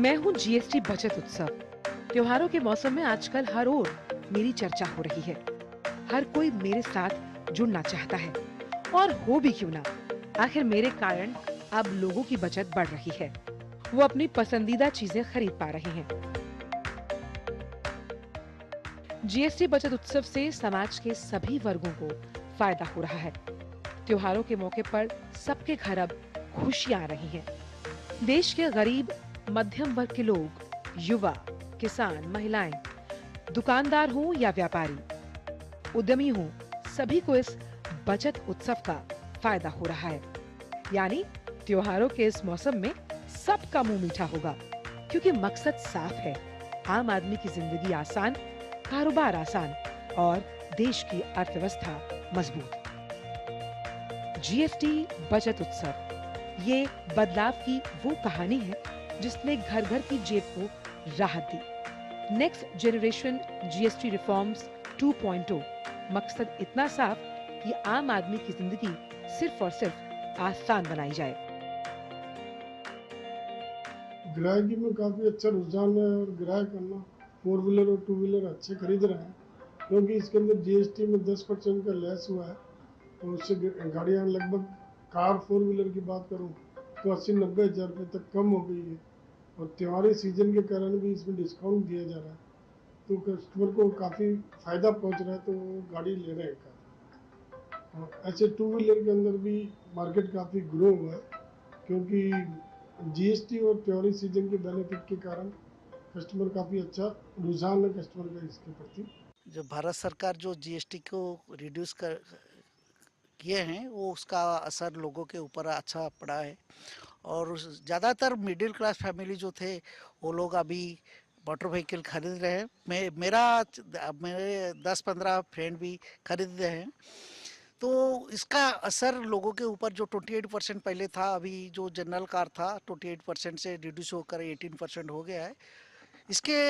मैं हूँ जीएसटी बचत उत्सव। त्योहारों के मौसम में आजकल हर ओर मेरी चर्चा हो रही है। हर कोई मेरे साथ जुड़ना चाहता है और हो भी क्यों ना। आखिर मेरे कारण अब लोगों की बचत बढ़ रही है। वो अपनी पसंदीदा चीजें खरीद पा रहे हैं। जीएसटी बचत उत्सव से समाज के सभी वर्गों को फायदा हो रहा है। त्योहारों के मौके पर सबके घर अब खुशियां आ रही हैं। देश के गरीब, मध्यम वर्ग के लोग, युवा, किसान, महिलाएं, दुकानदार हों या व्यापारी, उद्यमी हों, सभी को इस बचत उत्सव का फायदा हो रहा है। यानी त्योहारों के इस मौसम में सबका मुंह मीठा होगा, क्योंकि मकसद साफ है, आम आदमी की जिंदगी आसान, कारोबार आसान और देश की अर्थव्यवस्था मजबूत। जीएसटी बचत उत्सव ये बदलाव की वो कहानी है जिसने घर घर की जेब को राहत दी। नेक्स्ट जनरेशन जीएसटी रिफॉर्म्स 2.0 मकसद इतना साफ कि आम आदमी की जिंदगी सिर्फ और सिर्फ आसान बनाई जाए। ग्राहकी में काफ़ी अच्छा रुझान है और ग्राहक करना 4 व्हीलर और 2 व्हीलर अच्छे खरीद रहे हैं, क्योंकि इसके अंदर जीएसटी में 10% का लेस हुआ है और उससे गाड़ियाँ लगभग कार 4 व्हीलर की बात करूँ तो 80-90 हज़ार रुपये तक कम हो गई है और त्योहारी सीजन के कारण भी इसमें डिस्काउंट दिया जा रहा है, तो कस्टमर को काफ़ी फ़ायदा पहुंच रहा है, तो वो गाड़ी ले रहे हैं काफ़ी। और ऐसे 2 व्हीलर के अंदर भी मार्केट काफ़ी ग्रो हुआ है, क्योंकि जीएसटी और त्योहारी सीजन के बेनिफिट के कारण कस्टमर काफ़ी अच्छा रुझान है कस्टमर का इसके प्रति। जो भारत सरकार जो जीएसटी को रिड्यूस कर किए हैं वो उसका असर लोगों के ऊपर अच्छा पड़ा है और ज़्यादातर मिडिल क्लास फैमिली जो थे वो लोग अभी मोटर व्हीकल खरीद रहे हैं। मेरे 10-15 फ्रेंड भी खरीद रहे हैं। तो इसका असर लोगों के ऊपर जो 28% पहले था, अभी जो जनरल कार था 28% से रिड्यूस होकर 18% हो गया है। इसके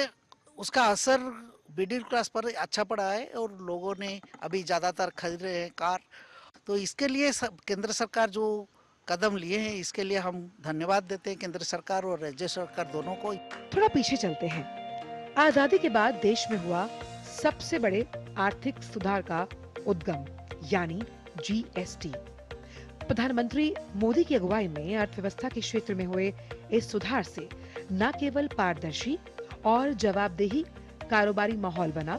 उसका असर मिडिल क्लास पर अच्छा पड़ा है और लोगों ने अभी ज़्यादातर खरीद रहे हैं कार। तो इसके लिए केंद्र सरकार जो कदम लिए हैं इसके लिए हम धन्यवाद देते हैं केंद्र सरकार और राज्य सरकार दोनों को। थोड़ा पीछे चलते हैं। आजादी के बाद देश में हुआ सबसे बड़े आर्थिक सुधार का उद्गम यानी जीएसटी। प्रधानमंत्री मोदी की अगुवाई में अर्थव्यवस्था के क्षेत्र में हुए इस सुधार से न केवल पारदर्शी और जवाबदेही कारोबारी माहौल बना,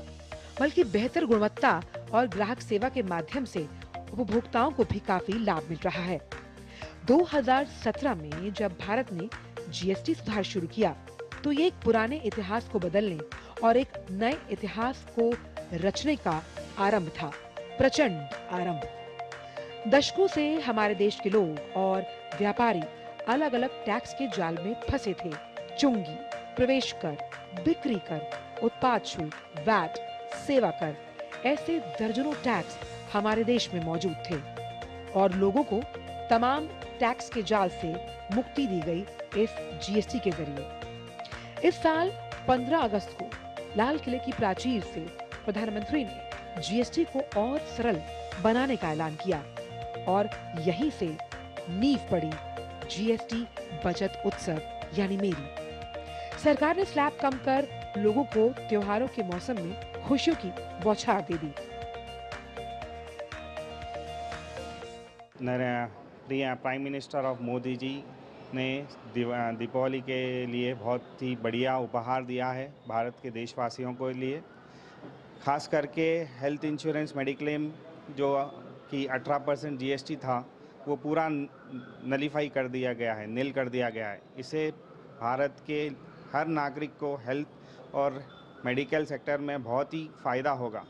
बल्कि बेहतर गुणवत्ता और ग्राहक सेवा के माध्यम से उपभोक्ताओं को भी काफी लाभ मिल रहा है। 2017 में जब भारत ने जीएसटी सुधार शुरू किया, तो ये एक पुराने इतिहास को बदलने और एक नए इतिहास को रचने का आरंभ था, प्रचंड आरंभ। दशकों से हमारे देश के लोग और व्यापारी अलग अलग टैक्स के जाल में फंसे थे। चुंगी, प्रवेश कर, बिक्री कर, उत्पाद शुल्क, वैट, सेवा कर, ऐसे दर्जनों टैक्स हमारे देश में मौजूद थे और लोगों को तमाम टैक्स के जाल से मुक्ति दी गई इस जीएसटी के जरिए। इस साल 15 अगस्त को लाल किले की प्राचीर से प्रधानमंत्री ने जीएसटी को और सरल बनाने का ऐलान किया और यहीं से नींव पड़ी जीएसटी बचत उत्सव यानी मेरी। सरकार ने स्लैब कम कर लोगों को त्योहारों के मौसम में खुशियों की बौछार दे दी। प्रिय prime minister of Modi ji ने दीपावली के लिए बहुत ही बढ़िया उपहार दिया है भारत के देशवासियों के लिए। खास करके हेल्थ इंश्योरेंस मेडिक्लेम जो कि 18% जीएसटी था वो पूरा नलीफाई कर दिया गया है, नील कर दिया गया है। इससे भारत के हर नागरिक को हेल्थ और मेडिकल सेक्टर में बहुत ही फ़ायदा होगा।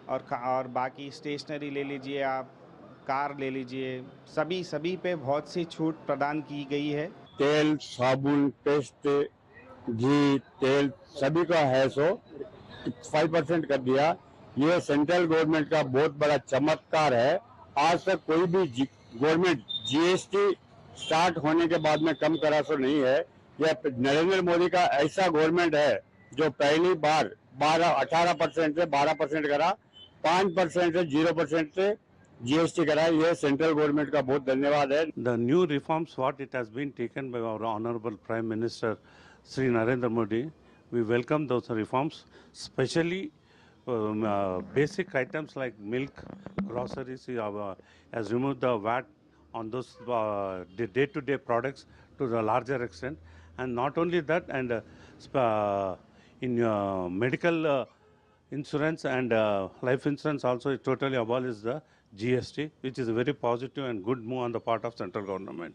और बाकी स्टेशनरी ले लीजिए, आप कार ले लीजिए, सभी पे बहुत सी छूट प्रदान की गई है। तेल, साबुन, पेस्ट, घी, तेल सभी का है 5% कर दिया। ये सेंट्रल गवर्नमेंट का बहुत बड़ा चमत्कार है। आज तक कोई भी गवर्नमेंट जीएसटी स्टार्ट होने के बाद में कम करा सो नहीं है। यह नरेंद्र मोदी का ऐसा गवर्नमेंट है जो पहली बार 18% से 12% करा, 5% से 0% से जीएसटी करा। ये सेंट्रल गवर्नमेंट का बहुत धन्यवाद है। The new reforms what it has been taken by our honorable Prime Minister Sri Narendra Modi, we welcome those reforms, especially basic items like milk, groceries. He has removed the VAT on those the day-to-day products to the larger extent, and not only that, and in medical insurance and life insurance also, it totally abolished the GST, which is a very positive and good move on the part of central government.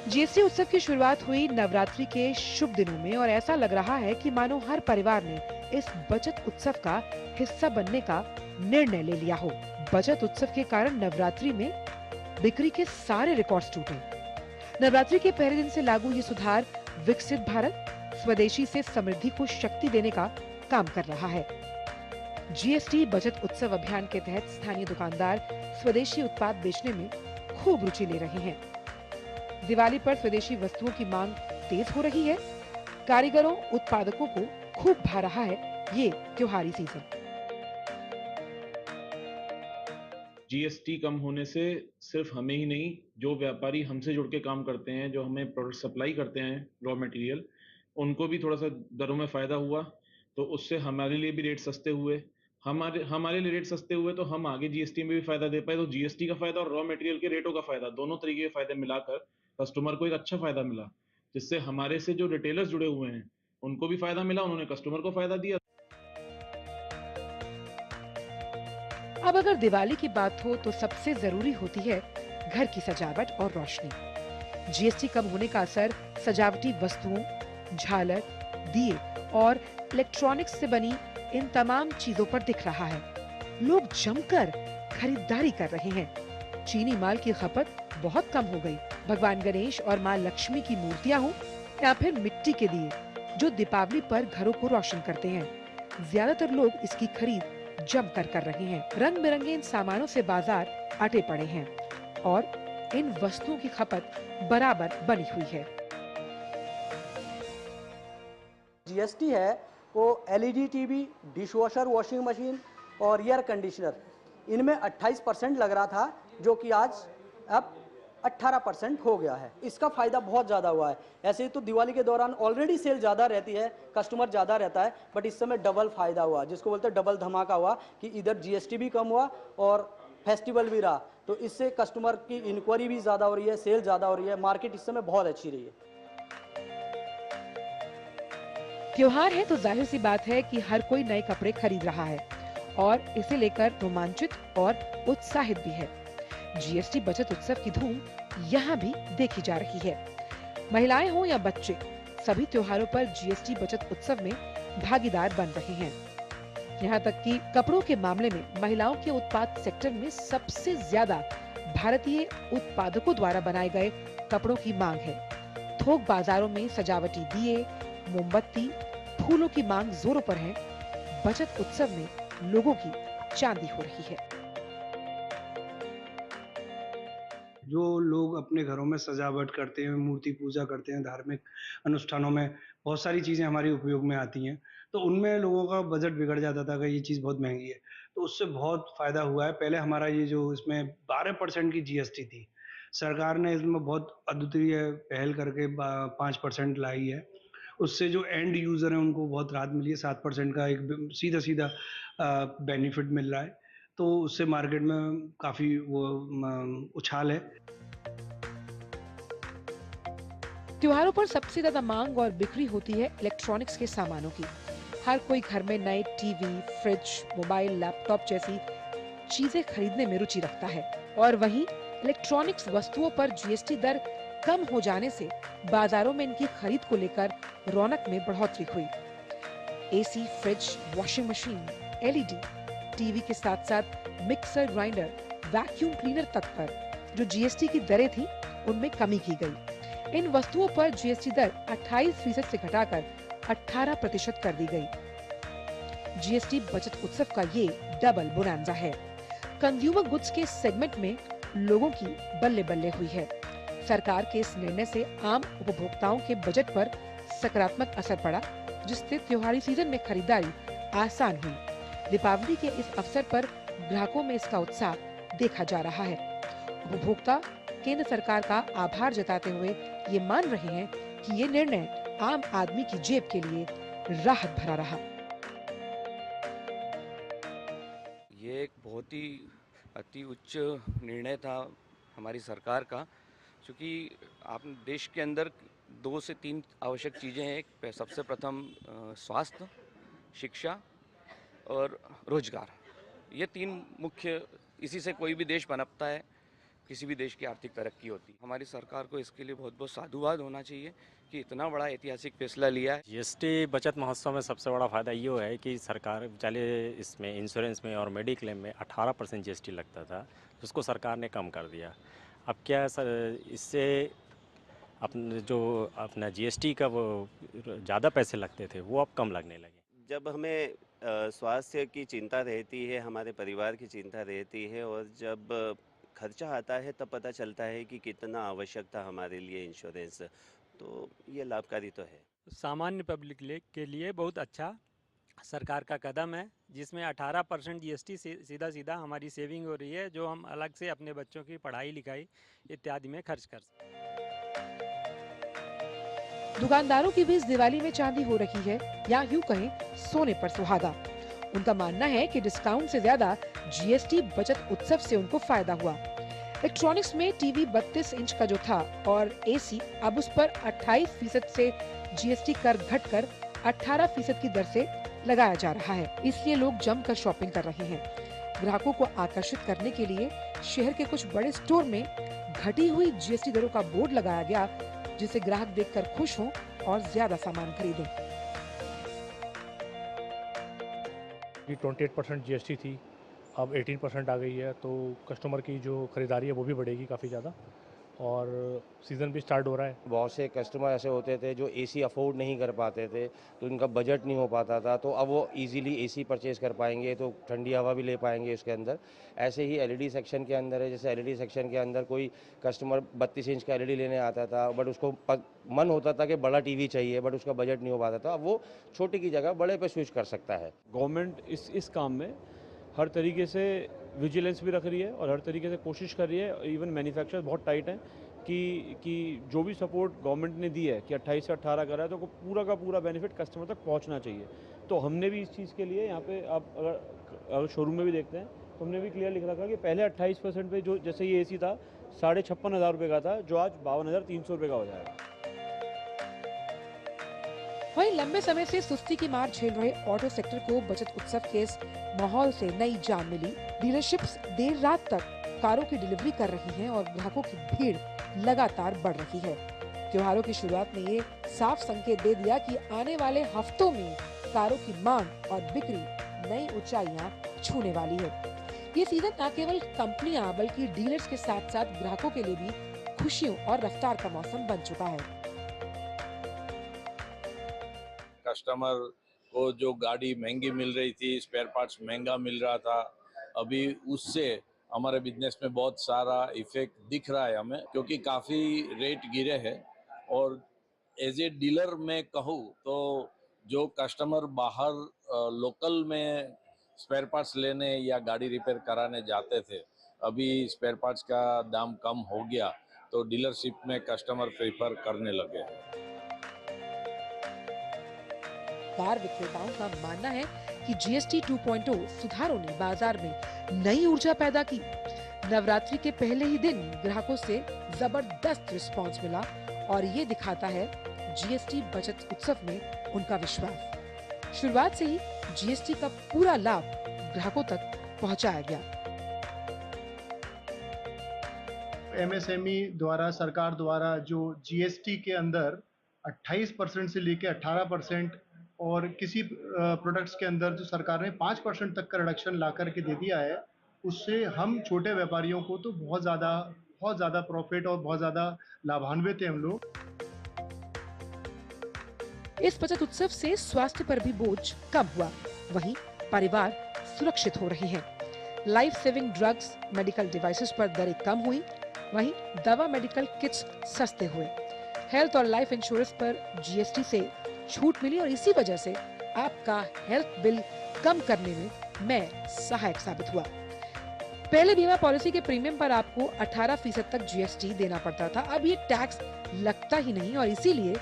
GST उत्सव की शुरुआत हुई नवरात्रि के शुभ दिनों में और ऐसा लग रहा है कि मानो हर परिवार ने इस बचत उत्सव का हिस्सा बनने का निर्णय ले लिया हो। बचत उत्सव के कारण नवरात्रि में बिक्री के सारे रिकॉर्ड्स टूटे। नवरात्रि के पहले दिन से लागू ये सुधार विकसित भारत, स्वदेशी से समृद्धि को शक्ति देने का काम कर रहा है। जीएसटी बचत उत्सव अभियान के तहत स्थानीय दुकानदार स्वदेशी उत्पाद बेचने में खूब रुचि ले रहे हैं। दिवाली पर स्वदेशी वस्तुओं की मांग तेज हो रही है। कारीगरों, उत्पादकों को खूब भा रहा है ये त्योहारी सीजन। जीएसटी कम होने से सिर्फ हमें ही नहीं, जो व्यापारी हमसे जुड़ के काम करते हैं, जो हमें प्रोडक्ट सप्लाई करते हैं, रॉ मटेरियल, उनको भी थोड़ा सा दरों में फायदा हुआ। तो उससे हमारे लिए भी रेट सस्ते हुए। हमारे लिए रेट सस्ते हुए तो हम आगे जीएसटी में भी फायदा दे पाए। तो जीएसटी का फायदा और रॉ मटेरियल के रेटों का फायदा, दोनों तरीके के फायदे मिलाकर कस्टमर को एक अच्छा फायदा मिला, जिससे हमारे से जो रिटेलर्स जुड़े हुए हैं उनको भी फायदा मिला, उन्होंने कस्टमर को फायदा दिया। अब अगर दिवाली की बात हो तो सबसे जरूरी होती है घर की सजावट और रोशनी। जीएसटी कम होने का असर सजावटी वस्तुओं, झालर, दिए और इलेक्ट्रॉनिक्स से बनी इन तमाम चीजों पर दिख रहा है। लोग जमकर खरीदारी कर रहे हैं। चीनी माल की खपत बहुत कम हो गई। भगवान गणेश और मां लक्ष्मी की मूर्तियां हो या फिर मिट्टी के दिए जो दीपावली पर घरों को रोशन करते हैं, ज्यादातर लोग इसकी खरीद जमकर कर रहे हैं। रंग बिरंगे इन सामानों से बाजार अटे पड़े हैं और इन वस्तुओं की खपत बराबर बनी हुई है। जीएसटी है वो LED TV, dishwasher, washing machine और एयर कंडीशनर, इनमें 28% लग रहा था, जो कि आज अब 18% हो गया है। इसका फायदा बहुत ज़्यादा हुआ है। ऐसे ही तो दिवाली के दौरान ऑलरेडी सेल ज़्यादा रहती है, कस्टमर ज़्यादा रहता है, बट इस समय डबल फायदा हुआ, जिसको बोलते हैं डबल धमाका हुआ कि इधर जीएसटी भी कम हुआ और फेस्टिवल भी रहा। तो इससे कस्टमर की इंक्वायरी भी ज़्यादा हो रही है, सेल ज़्यादा हो रही है, मार्केट इस समय बहुत अच्छी रही है। त्योहार है तो जाहिर सी बात है कि हर कोई नए कपड़े खरीद रहा है और इसे लेकर रोमांचित और उत्साहित भी है। जीएसटी बचत उत्सव की धूम यहाँ भी देखी जा रही है। महिलाएं हो या बच्चे, सभी त्योहारों पर जीएसटी बचत उत्सव में भागीदार बन रहे हैं। यहाँ तक कि कपड़ों के मामले में महिलाओं के उत्पाद सेक्टर में सबसे ज्यादा भारतीय उत्पादकों द्वारा बनाए गए कपड़ों की मांग है। थोक बाजारों में सजावटी दिए, मोमबत्ती, फूलों की मांग जोरों पर है। बचत उत्सव में लोगों की चांदी हो रही है। जो लोग अपने घरों में सजावट करते हैं, मूर्ति पूजा करते हैं, धार्मिक अनुष्ठानों में बहुत सारी चीज़ें हमारी उपयोग में आती हैं, तो उनमें लोगों का बजट बिगड़ जाता था कि ये चीज़ बहुत महंगी है, तो उससे बहुत फ़ायदा हुआ है। पहले हमारा ये जो इसमें 12% की जीएसटी थी, सरकार ने इसमें बहुत अद्वितीय पहल करके 5% लाई है। उससे जो एंड यूज़र हैं उनको बहुत राहत मिली है। 7% का एक सीधा बेनिफिट मिल रहा है, तो उससे मार्केट में काफ़ी वो उछाल है। त्योहारों पर सबसे ज्यादा मांग और बिक्री होती है इलेक्ट्रॉनिक्स के सामानों की। हर कोई घर में नए टीवी, फ्रिज, मोबाइल, लैपटॉप जैसी चीजें खरीदने में रुचि रखता है और वहीं इलेक्ट्रॉनिक्स वस्तुओं पर जीएसटी दर कम हो जाने से बाजारों में इनकी खरीद को लेकर रौनक में बढ़ोतरी हुई। AC, fridge, washing machine, LED, TV के साथ साथ मिक्सर, ग्राइंडर, वैक्यूम क्लीनर तक पर जो जीएसटी की दरें थी उनमें कमी की गई। इन वस्तुओं पर जीएसटी दर 28% से घटाकर 18% कर दी गई। जीएसटी बचत उत्सव का ये डबल बोनांजा है। कंज्यूमर गुड्स के सेगमेंट में लोगों की बल्ले बल्ले हुई है। सरकार के इस निर्णय से आम उपभोक्ताओं के बजट पर सकारात्मक असर पड़ा, जिससे त्योहारी सीजन में खरीदारी आसान हुई। दीपावली के इस अवसर पर ग्राहकों में इसका उत्साह देखा जा रहा है। उपभोक्ता केंद्र सरकार का आभार जताते हुए ये मान रहे हैं कि ये निर्णय आम आदमी की जेब के लिए राहत भरा रहा। ये एक बहुत ही अति उच्च निर्णय था हमारी सरकार का, क्योंकि आप देश के अंदर 2 से 3 आवश्यक चीज़ें हैं। सबसे प्रथम स्वास्थ्य, शिक्षा और रोजगार, ये 3 मुख्य, इसी से कोई भी देश पनपता है, किसी भी देश की आर्थिक तरक्की होती है। हमारी सरकार को इसके लिए बहुत बहुत साधुवाद होना चाहिए कि इतना बड़ा ऐतिहासिक फैसला लिया है। जीएसटी बचत महोत्सव में सबसे बड़ा फ़ायदा ये है कि सरकार पहले इसमें इंश्योरेंस में और मेडिक्लेम में 18% जीएसटी लगता था, जिसको सरकार ने कम कर दिया। अब क्या सर, इससे अपना जीएसटी का वो ज़्यादा पैसे लगते थे वो अब कम लगने लगे। जब हमें स्वास्थ्य की चिंता रहती है, हमारे परिवार की चिंता रहती है, और जब खर्चा आता है तब पता चलता है कि कितना आवश्यक था हमारे लिए इंश्योरेंस, तो ये लाभकारी तो है। सामान्य पब्लिक के लिए बहुत अच्छा सरकार का कदम है, जिसमें 18% जीएसटी सीधा सीधा हमारी सेविंग हो रही है, जो हम अलग से अपने बच्चों की पढ़ाई लिखाई इत्यादि में खर्च कर सकते हैं। दुकानदारों की भी इस दिवाली में चांदी हो रही है, या यूं कहें सोने पर सुहागा। उनका मानना है कि डिस्काउंट से ज्यादा जीएसटी बचत उत्सव से उनको फायदा हुआ। इलेक्ट्रॉनिक्स में टीवी 32 इंच का जो था और एसी, अब उस पर 28% से जीएसटी कर घटकर 18% की दर से लगाया जा रहा है। इसलिए लोग जमकर शॉपिंग कर रहे हैं। ग्राहकों को आकर्षित करने के लिए शहर के कुछ बड़े स्टोर में घटी हुई जीएसटी दरों का बोर्ड लगाया गया, जिसे ग्राहक देखकर खुश हों और ज्यादा सामान खरीदें। 28% जीएसटी थी, अब 18% आ गई है, तो कस्टमर की जो खरीदारी है वो भी बढ़ेगी काफ़ी ज़्यादा, और सीज़न भी स्टार्ट हो रहा है। बहुत से कस्टमर ऐसे होते थे जो एसी अफोर्ड नहीं कर पाते थे, तो इनका बजट नहीं हो पाता था, तो अब वो इजीली एसी परचेज़ कर पाएंगे, तो ठंडी हवा भी ले पाएंगे इसके अंदर। ऐसे ही एलईडी सेक्शन के अंदर है, जैसे एलईडी सेक्शन के अंदर कोई कस्टमर 32 इंच का एलईडी लेने आता था, बट उसको मन होता था कि बड़ा टीवी चाहिए, बट उसका बजट नहीं हो पाता था। अब वो छोटे की जगह बड़े पे स्विच कर सकता है। गवर्नमेंट इस काम में हर तरीके से विजिलेंस भी रख रही है और हर तरीके से कोशिश कर रही है। इवन मैन्युफैक्चरर बहुत टाइट हैं कि जो भी सपोर्ट गवर्नमेंट ने दी है कि 28 से 18 करा है, तो पूरा का पूरा बेनिफिट कस्टमर तक पहुंचना चाहिए। तो हमने भी इस चीज़ के लिए यहाँ पे, आप अगर शोरूम में भी देखते हैं तो हमने भी क्लियर लिख रखा कि पहले 28% पे, जो जैसे ये एसी था 56,500 रुपये का था, जो आज 52,300 रुपये का हो जाएगा। वहीं लंबे समय से सुस्ती की मार झेल रहे ऑटो सेक्टर को बचत उत्सव के इस माहौल से नई जान मिली। डीलरशिप्स देर रात तक कारों की डिलीवरी कर रही हैं और ग्राहकों की भीड़ लगातार बढ़ रही है। त्योहारों की शुरुआत में ये साफ संकेत दे दिया कि आने वाले हफ्तों में कारों की मांग और बिक्री नई ऊंचाइयां छूने वाली है। ये सीजन न केवल कंपनियां बल्कि डीलर्स के साथ साथ ग्राहकों के लिए भी खुशियों और रफ्तार का मौसम बन चुका है। कस्टमर को जो गाड़ी महंगी मिल रही थी, स्पेयर पार्ट्स महंगा मिल रहा था, अभी उससे हमारे बिजनेस में बहुत सारा इफेक्ट दिख रहा है हमें, क्योंकि काफ़ी रेट गिरे हैं। और एज ए डीलर मैं कहूँ तो जो कस्टमर बाहर लोकल में स्पेयर पार्ट्स लेने या गाड़ी रिपेयर कराने जाते थे, अभी स्पेयर पार्ट्स का दाम कम हो गया, तो डीलरशिप में कस्टमर प्रेफर करने लगे। कार विक्रेताओं का मानना है कि जीएसटी 2.0 सुधारों ने बाजार में नई ऊर्जा पैदा की। नवरात्रि के पहले ही दिन ग्राहकों से जबरदस्त रिस्पांस मिला और ये दिखाता है जीएसटी बचत उत्सव में उनका विश्वास। शुरुआत से ही जीएसटी का पूरा लाभ ग्राहकों तक पहुंचाया गया। एमएसएमई द्वारा, सरकार द्वारा जो जीएसटी के अंदर 28% से लेकर 18% और किसी प्रोडक्ट्स के अंदर जो सरकार ने 5% तक का रिडक्शन ला करके दे दिया है, उससे हम छोटे व्यापारियों को तो बहुत ज़्यादा प्रॉफिट और बहुत ज़्यादा लाभान्वित हैं हम लोग। इस बचत उत्सव से स्वास्थ्य पर भी बोझ कम हुआ, वहीं परिवार सुरक्षित हो रहे हैं। Life saving drugs, medical devices पर दरें कम हुई, वहीं दवा मेडिकल किट्स सस्ते हुए। हेल्थ और लाइफ इंश्योरेंस पर जीएसटी से छूट मिली और इसी वजह से आपका हेल्थ बिल कम करने में मैं सहायक साबित हुआ। पहले बीमा पॉलिसी के प्रीमियम पर आपको 18% तक जीएसटी देना पड़ता था। अब ये टैक्स लगता ही नहीं और इसीलिए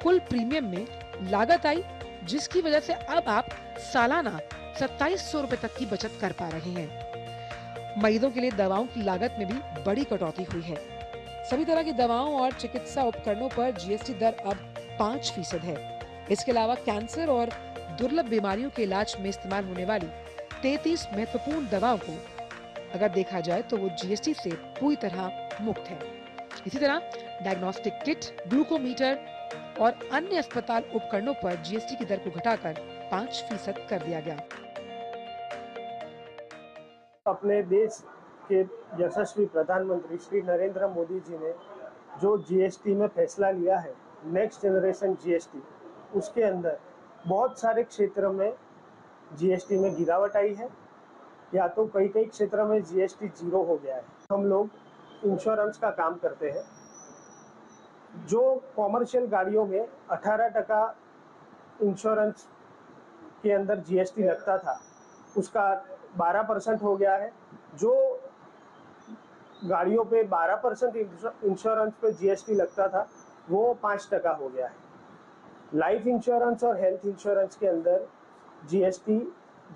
कुल प्रीमियम में लागत आई, जिसकी वजह से अब आप सालाना 2700 रुपए तक की बचत कर पा रहे हैं। मरीजों के लिए दवाओं की लागत में भी बड़ी कटौती हुई है। सभी तरह की दवाओं और चिकित्सा उपकरणों पर जीएसटी दर अब 5% है। इसके अलावा कैंसर और दुर्लभ बीमारियों के इलाज में इस्तेमाल होने वाली 33 महत्वपूर्ण दवाओं को अगर देखा जाए तो वो जीएसटी से पूरी तरह मुक्त है। इसी तरह डायग्नोस्टिक किट, ग्लूकोमीटर और अन्य अस्पताल उपकरणों पर जीएसटी की दर को घटाकर 5% कर दिया गया। अपने देश के यशस्वी प्रधानमंत्री श्री नरेंद्र मोदी जी ने जो जीएसटी में फैसला लिया है, नेक्स्ट जनरेशन जीएसटी, उसके अंदर बहुत सारे क्षेत्रों में जीएसटी में गिरावट आई है या तो कई क्षेत्रों में जीएसटी 0 हो गया है। हम लोग इंश्योरेंस का काम करते हैं। जो कॉमर्शियल गाड़ियों में 18% इंश्योरेंस के अंदर जीएसटी लगता था, उसका 12% हो गया है। जो गाड़ियों पे 12% इंश्योरेंस पे जीएसटी लगता था, वो 5% हो गया है। लाइफ इंश्योरेंस और हेल्थ इंश्योरेंस के अंदर जीएसटी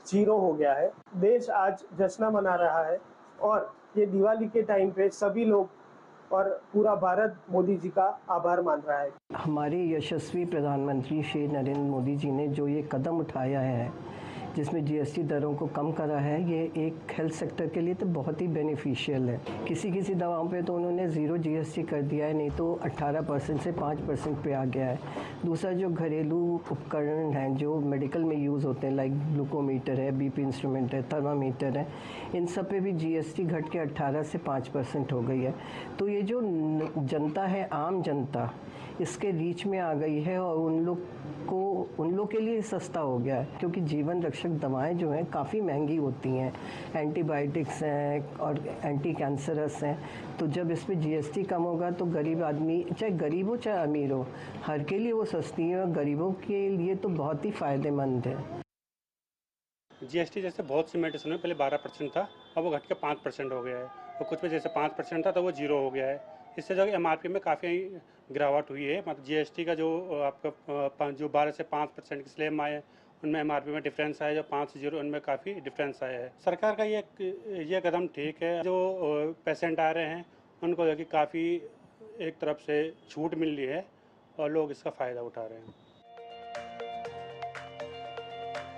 0 हो गया है। देश आज जश्न मना रहा है और ये दिवाली के टाइम पे सभी लोग और पूरा भारत मोदी जी का आभार मान रहा है। हमारे यशस्वी प्रधानमंत्री श्री नरेंद्र मोदी जी ने जो ये कदम उठाया है, जिसमें जीएसटी दरों को कम करा है, ये एक हेल्थ सेक्टर के लिए तो बहुत ही बेनिफिशियल है। किसी दवाओं पे तो उन्होंने 0 जीएसटी कर दिया है, नहीं तो 18% से 5% पे आ गया है। दूसरा, जो घरेलू उपकरण हैं जो मेडिकल में यूज़ होते हैं, लाइक ग्लूकोमीटर है, बीपी इंस्ट्रूमेंट है, थर्मामीटर है, इन सब पे भी जीएसटी घट के 18 से 5% हो गई है। तो ये जो जनता है, आम जनता, इसके रीच में आ गई है और उन लोग के लिए सस्ता हो गया है, क्योंकि जीवन रक्षक दवाएं जो हैं काफ़ी महंगी होती हैं, एंटीबायोटिक्स हैं और एंटी कैंसरस हैं। तो जब इस पे जीएसटी कम होगा तो गरीब आदमी, चाहे गरीब हो चाहे अमीर हो, हर के लिए वो सस्ती है और गरीबों के लिए तो बहुत ही फ़ायदेमंद है। जीएसटी जैसे बहुत सी मेडिसिन में पहले 12% था, अब वो घट के 5% हो गया है, और कुछ में जैसे 5% था तो वो 0 हो गया है। इससे जो एमआरपी में काफ़ी गिरावट हुई है। मतलब जीएसटी का जो आपका जो 12 से 5% की स्लैब आए हैं, उनमें एमआरपी में डिफरेंस आया, जो 5 से 0 उनमें काफ़ी डिफरेंस आया है। सरकार का ये कदम ठीक है। जो पेशेंट आ रहे हैं उनको जो कि काफ़ी एक तरफ से छूट मिल रही है और लोग इसका फ़ायदा उठा रहे हैं।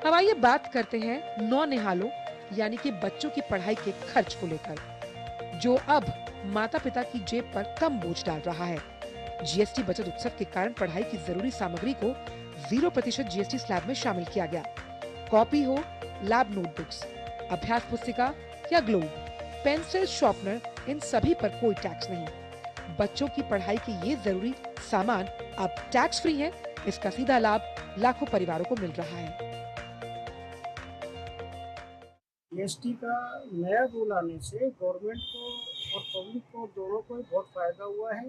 अब आइए बात करते हैं नौनिहालों यानी कि बच्चों की पढ़ाई के खर्च को लेकर, जो अब माता पिता की जेब पर कम बोझ डाल रहा है। जीएसटी बचत उत्सव के कारण पढ़ाई की जरूरी सामग्री को 0% जीएसटी स्लैब में शामिल किया गया। कॉपी हो, लैब नोटबुक्स, अभ्यास पुस्तिका या ग्लोब, पेंसिल, शार्पनर, इन सभी पर कोई टैक्स नहीं। बच्चों की पढ़ाई के ये जरूरी सामान अब टैक्स फ्री है। इसका सीधा लाभ लाखों परिवारों को मिल रहा है। जीएसटी का नया रूल आने से गवर्नमेंट को और पब्लिक को दोनों को बहुत फायदा हुआ है।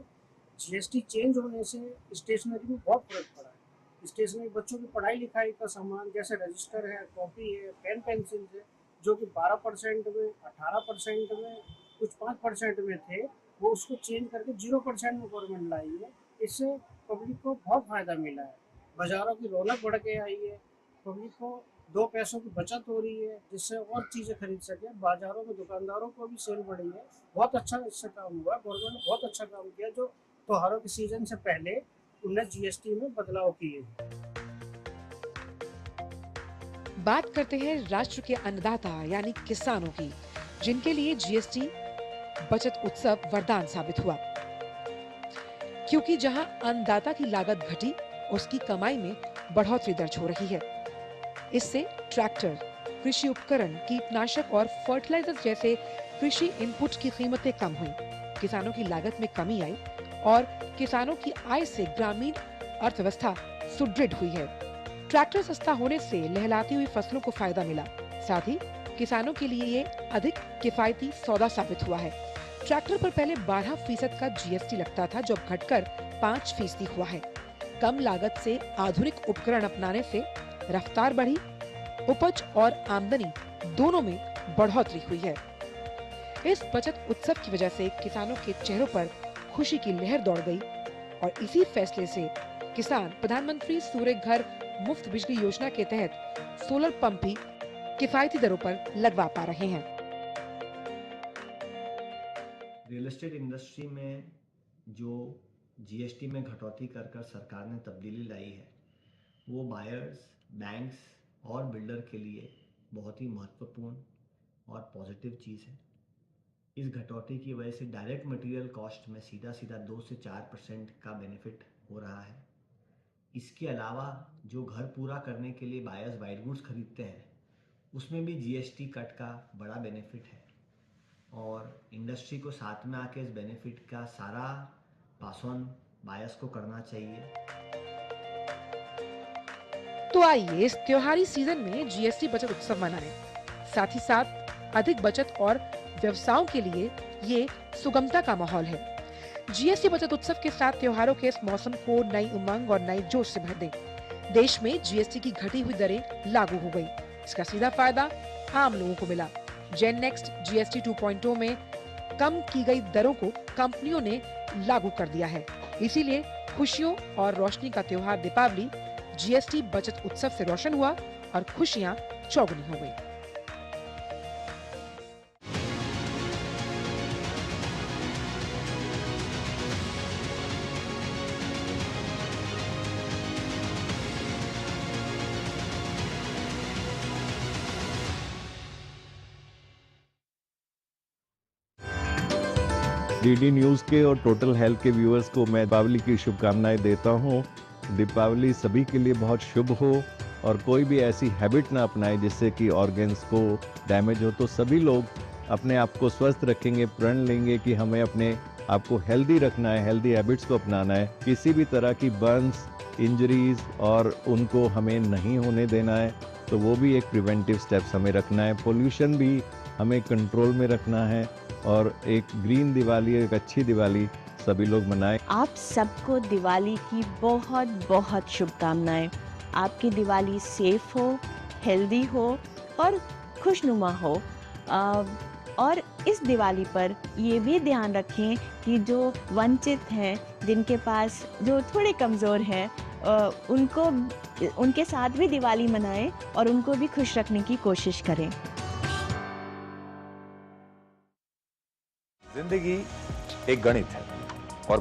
जीएसटी चेंज होने से स्टेशनरी में बहुत फर्क पड़ा है। स्टेशनरी बच्चों की पढ़ाई लिखाई का सामान जैसे रजिस्टर है, कॉपी है, पेन पेंसिल है, जो कि 12% में, 18% में, कुछ 5% में थे, वो उसको चेंज करके 0% में गवर्नमेंट लाई है। इससे पब्लिक को बहुत फायदा मिला है। बाजारों की रौनक बढ़ के आई है। पब्लिक को 2 पैसों की बचत हो रही है, जिससे और चीज़ें खरीद सके। बाजारों में दुकानदारों को भी सेल बढ़ी है। बहुत अच्छा इससे काम हुआ। गवर्नमेंट ने बहुत अच्छा काम किया। जो त्योहारों के सीजन से पहले उन्हें जीएसटी में बदलाव किए। बात करते हैं राष्ट्र के अन्नदाता यानी किसानों की, जिनके लिए जीएसटी बचत उत्सव वरदान साबित हुआ, क्योंकि जहां अन्नदाता की लागत घटी, उसकी कमाई में बढ़ोतरी दर्ज हो रही है। इससे ट्रैक्टर, कृषि उपकरण, कीटनाशक और फर्टिलाइजर जैसे कृषि इनपुट की कीमतें कम हुई, किसानों की लागत में कमी आई और किसानों की आय से ग्रामीण अर्थव्यवस्था सुदृढ़ हुई है। ट्रैक्टर सस्ता होने से लहलाती हुई फसलों को फायदा मिला। साथ ही किसानों के लिए ये अधिक किफायती सौदा साबित हुआ है। ट्रैक्टर पर पहले 12% का जीएसटी लगता था, जो घटकर 5% हुआ है। कम लागत से आधुनिक उपकरण अपनाने से रफ्तार बढ़ी, उपज और आमदनी दोनों में बढ़ोतरी हुई है। इस बचत उत्सव की वजह से किसानों के चेहरों पर खुशी की लहर दौड़ गई और इसी फैसले से किसान प्रधानमंत्री सूर्य घर मुफ्त बिजली योजना के तहत सोलर पंप भी किफायती दरों पर लगवा पा रहे हैं। रियल एस्टेट इंडस्ट्री में जो जीएसटी में घटौती कर कर सरकार ने तब्दीली लाई है, वो बायर्स, बैंक्स और बिल्डर के लिए बहुत ही महत्वपूर्ण और पॉजिटिव चीज़ है। इस घटौती की वजह से डायरेक्ट मटेरियल कॉस्ट में सीधा 2 से 4% का बेनिफिट हो रहा है। इसके अलावा जो घर पूरा करने के लिए बायर्स वाइट गुड्स खरीदते हैं, उसमें भी जीएसटी कट का बड़ा बेनिफिट है और इंडस्ट्री को साथ में आके इस बेनिफिट का सारा पास ऑन बायर्स को करना चाहिए। तो आइए इस त्योहारी सीजन में जीएसटी बचत उत्सव मनाएं। साथ ही साथ अधिक बचत और व्यवसायों के लिए ये सुगमता का माहौल है। जीएसटी बचत उत्सव के साथ त्योहारों के इस मौसम को नई उमंग और नए जोश से भर दें। देश में जीएसटी की घटी हुई दरें लागू हो गई। इसका सीधा फायदा आम लोगों को मिला। जेन नेक्स्ट जीएसटी 2.0 में कम की गई दरों को कंपनियों ने लागू कर दिया है। इसीलिए खुशियों और रोशनी का त्योहार दीपावली जीएसटी बचत उत्सव से रोशन हुआ और खुशियां चौगुनी हो गई। डीडी न्यूज़ के और टोटल हेल्थ के व्यूअर्स को मैं दीपावली की शुभकामनाएं देता हूं। दीपावली सभी के लिए बहुत शुभ हो और कोई भी ऐसी हैबिट ना अपनाए जिससे कि ऑर्गन्स को डैमेज हो। तो सभी लोग अपने आप को स्वस्थ रखेंगे, प्रण लेंगे कि हमें अपने आप को हेल्दी रखना है, हेल्दी हैबिट्स को अपनाना है। किसी भी तरह की बर्न्स, इंजरीज और उनको हमें नहीं होने देना है। तो वो भी एक प्रिवेंटिव स्टेप्स हमें रखना है। पोल्यूशन भी हमें कंट्रोल में रखना है और एक ग्रीन दिवाली, एक अच्छी दिवाली सभी लोग मनाएं। आप सबको दिवाली की बहुत बहुत शुभकामनाएं। आपकी दिवाली सेफ हो, हेल्दी हो और खुशनुमा हो। और इस दिवाली पर ये भी ध्यान रखें कि जो वंचित हैं, जिनके पास जो थोड़े कमज़ोर हैं, उनके साथ भी दिवाली मनाएं और उनको भी खुश रखने की कोशिश करें। जिंदगी एक गणित है और